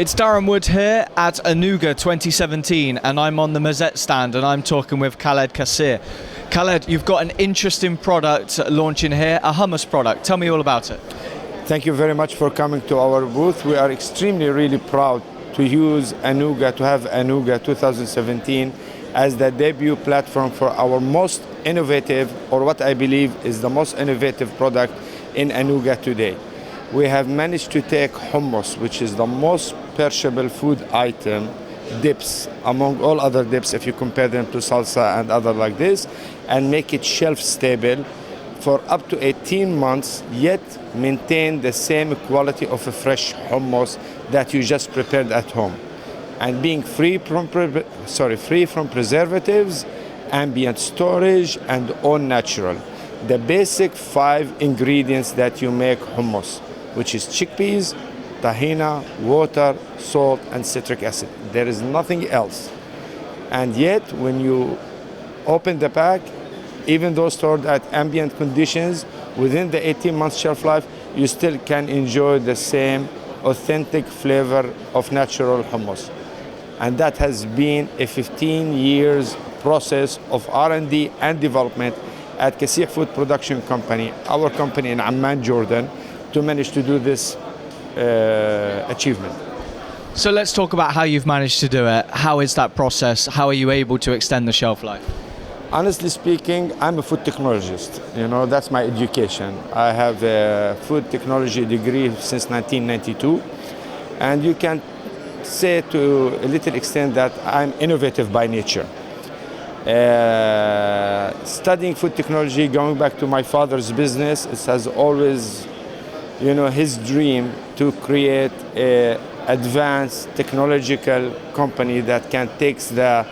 It's Darren Wood here at Anuga 2017, and I'm on the Mézete stand and I'm talking with Khaled Kasih. Khaled, you've got an interesting product launching here, a hummus product. Tell me all about it. Thank you very much for coming to our booth. We are extremely really proud to use Anuga, to have Anuga 2017 as the debut platform for our most innovative, or what I believe is the most innovative product in Anuga today. We have managed to take hummus, which is the most perishable food item, dips, among all other dips if you compare them to salsa and other like this, and make it shelf stable for up to 18 months, yet maintain the same quality of a fresh hummus that you just prepared at home. And being free from preservatives, ambient storage, and all natural. The basic 5 ingredients that you make hummus, which is chickpeas, tahina, water, salt, and citric acid. There is nothing else. And yet, when you open the pack, even though stored at ambient conditions, within the 18-month shelf life, you still can enjoy the same authentic flavor of natural hummus. And that has been a 15 years process of R&D and development at Kasih Food Production Company, our company in Amman, Jordan, to manage to do this achievement. So let's talk about how you've managed to do it. How is that process? How are you able to extend the shelf life? Honestly speaking, I'm a food technologist. You know, that's my education. I have a food technology degree since 1992. And you can say to a little extent that I'm innovative by nature. Studying food technology, going back to my father's business, it has always, you know, his dream to create an advanced technological company that can take the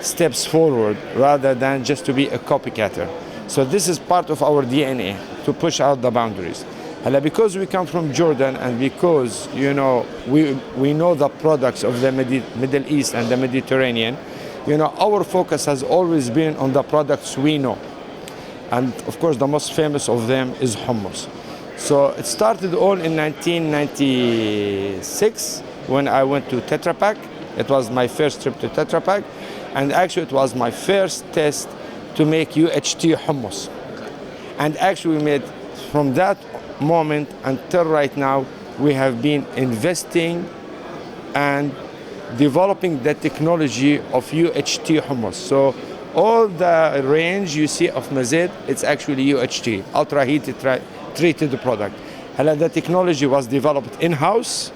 steps forward rather than just to be a copycatter. So this is part of our DNA, to push out the boundaries. And because we come from Jordan and because, you know, we know the products of the Middle East and the Mediterranean, you know, our focus has always been on the products we know. And of course, the most famous of them is hummus. So it started all in 1996 when I went to Tetra Pak. It was my first trip to Tetra Pak. And actually it was my first test to make UHT hummus. And actually we made, from that moment until right now, we have been investing and developing the technology of UHT hummus. So all the range you see of Mézete, it's actually UHT, ultra heated treated product. And the technology was developed in-house,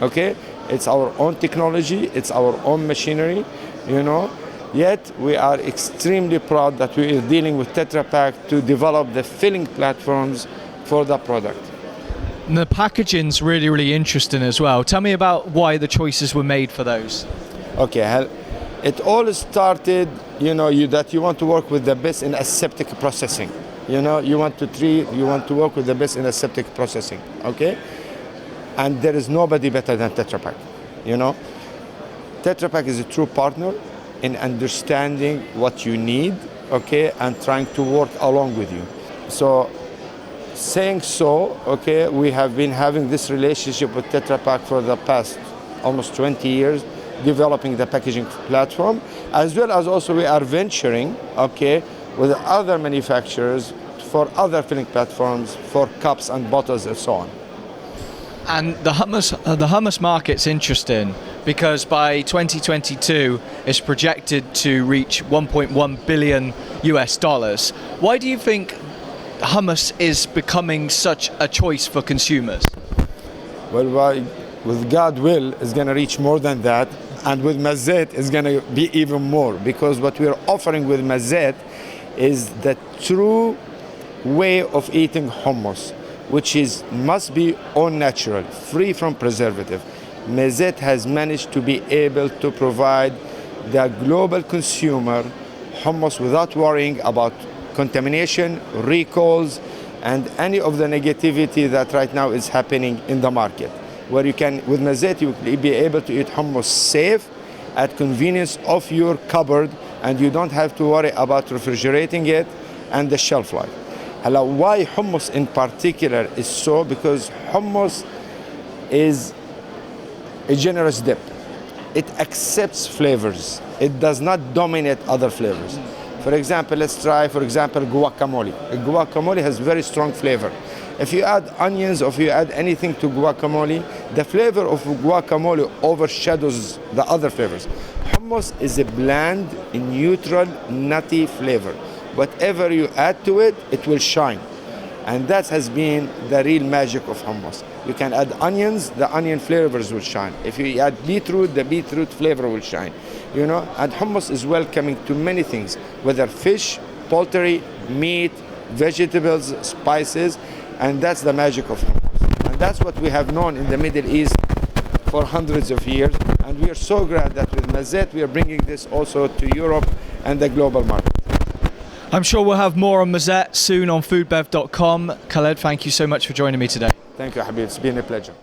okay? It's our own technology, it's our own machinery, you know? Yet we are extremely proud that we are dealing with Tetra Pak to develop the filling platforms for the product. And the packaging's really, really interesting as well. Tell me about why the choices were made for those. Okay, it all started, you know, that you want to work with the best in aseptic processing. You know, you want to work with the best in aseptic processing, okay? And there is nobody better than Tetra Pak, you know? Tetra Pak is a true partner in understanding what you need, okay, and trying to work along with you. So, saying so, okay, we have been having this relationship with Tetra Pak for the past almost 20 years, developing the packaging platform, as well as also we are venturing, okay, with other manufacturers for other filling platforms, for cups and bottles and so on. And the hummus market's interesting because by 2022 it's projected to reach 1.1 billion US dollars. Why do you think hummus is becoming such a choice for consumers? Well, with God will, it's going to reach more than that. And with Mézete, it's going to be even more, because what we're offering with Mézete is the true way of eating hummus, which must be all natural, free from preservative. Mézete has managed to be able to provide the global consumer hummus without worrying about contamination, recalls, and any of the negativity that right now is happening in the market. Where you can, with Mézete, you will be able to eat hummus safe, at convenience of your cupboard, and you don't have to worry about refrigerating it and the shelf life. Why hummus in particular is so? Because hummus is a generous dip. It accepts flavors. It does not dominate other flavors. For example, let's try, for example, guacamole. Guacamole has very strong flavor. If you add onions or if you add anything to guacamole, the flavor of guacamole overshadows the other flavors. Hummus is a bland, neutral, nutty flavor. Whatever you add to it, it will shine. And that has been the real magic of hummus. You can add onions, the onion flavors will shine. If you add beetroot, the beetroot flavor will shine. You know, and hummus is welcoming to many things, whether fish, poultry, meat, vegetables, spices, and that's the magic of hummus. And that's what we have known in the Middle East for hundreds of years. And we are so glad that with Mézete, we are bringing this also to Europe and the global market. I'm sure we'll have more on Mézete soon on foodbev.com. Khaled, thank you so much for joining me today. Thank you, Habib. It's been a pleasure.